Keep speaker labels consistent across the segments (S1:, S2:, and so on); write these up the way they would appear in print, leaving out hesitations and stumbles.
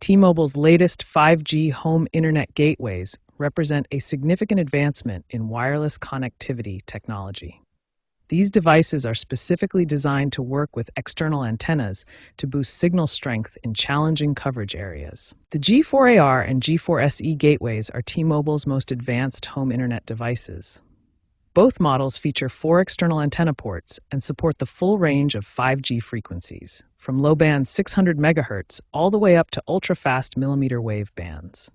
S1: T-Mobile's latest 5G home internet gateways represent a significant advancement in wireless connectivity technology. These devices are specifically designed to work with external antennas to boost signal strength in challenging coverage areas. The G4AR and G4SE gateways are T-Mobile's most advanced home internet devices. Both models feature 4 external antenna ports and support the full range of 5G frequencies, from low-band 600 MHz all the way up to ultra-fast millimeter wave bands.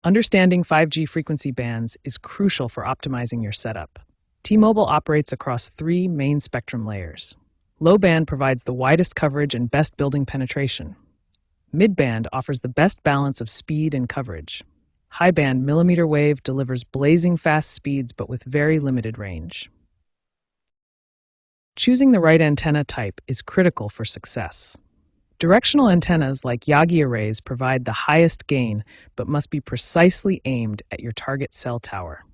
S1: Understanding 5G frequency bands is crucial for optimizing your setup. T-Mobile operates across 3 main spectrum layers. Low-band provides the widest coverage and best building penetration. Mid-band offers the best balance of speed and coverage. High-band millimeter wave delivers blazing fast speeds but with very limited range. Choosing the right antenna type is critical for success. Directional antennas like Yagi arrays provide the highest gain but must be precisely aimed at your target cell tower.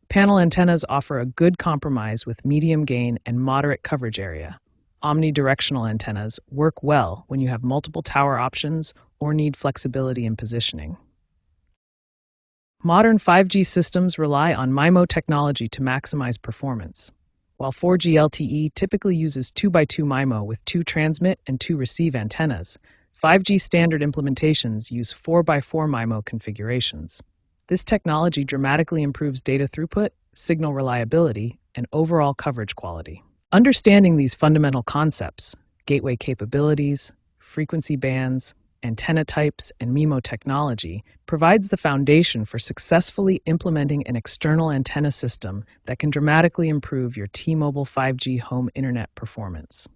S1: Panel antennas offer a good compromise with medium gain and moderate coverage area. Omnidirectional antennas work well when you have multiple tower options or need flexibility in positioning. Modern 5G systems rely on MIMO technology to maximize performance. While 4G LTE typically uses 2x2 MIMO with 2 transmit and 2 receive antennas, 5G standard implementations use 4x4 MIMO configurations. This technology dramatically improves data throughput, signal reliability, and overall coverage quality. Understanding these fundamental concepts, gateway capabilities, frequency bands, antenna types, and MIMO technology provides the foundation for successfully implementing an external antenna system that can dramatically improve your T-Mobile 5G home internet performance.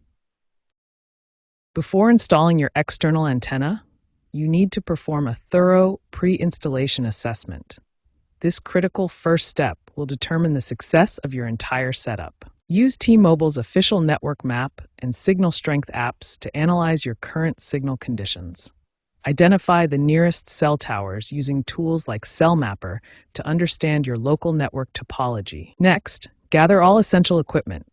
S1: Before installing your external antenna, you need to perform a thorough pre-installation assessment. This critical first step will determine the success of your entire setup. Use T-Mobile's official network map and signal strength apps to analyze your current signal conditions. Identify the nearest cell towers using tools like Cell Mapper to understand your local network topology. Next, gather all essential equipment.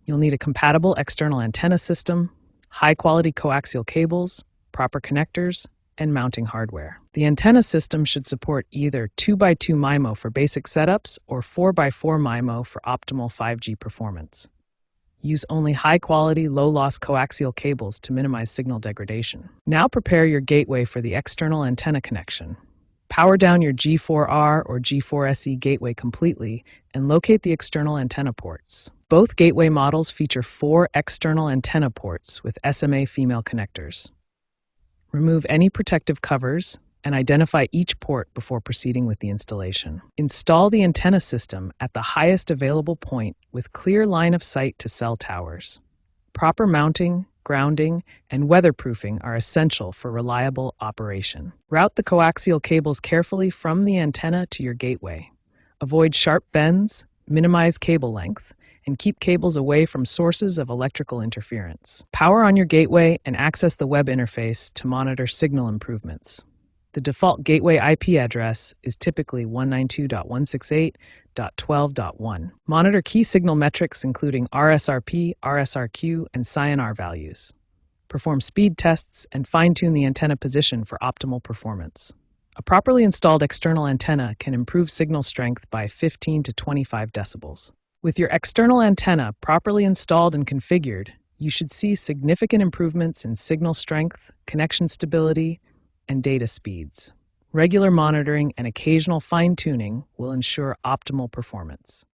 S1: You'll need a compatible external antenna system, high-quality coaxial cables, proper connectors, and mounting hardware. The antenna system should support either 2x2 MIMO for basic setups or 4x4 MIMO for optimal 5G performance. Use only high-quality, low-loss coaxial cables to minimize signal degradation. Now prepare your gateway for the external antenna connection. Power down your G4R or G4SE gateway completely and locate the external antenna ports. Both gateway models feature 4 external antenna ports with SMA female connectors. Remove any protective covers and identify each port before proceeding with the installation. Install the antenna system at the highest available point with clear line of sight to cell towers. Proper mounting, grounding, and weatherproofing are essential for reliable operation. Route the coaxial cables carefully from the antenna to your gateway. Avoid sharp bends, minimize cable length, and keep cables away from sources of electrical interference. Power on your gateway and access the web interface to monitor signal improvements. The default gateway IP address is typically 192.168.12.1. Monitor key signal metrics including RSRP, RSRQ, and CINR values. Perform speed tests and fine-tune the antenna position for optimal performance. A properly installed external antenna can improve signal strength by 15 to 25 decibels. With your external antenna properly installed and configured, you should see significant improvements in signal strength, connection stability, and data speeds. Regular monitoring and occasional fine-tuning will ensure optimal performance.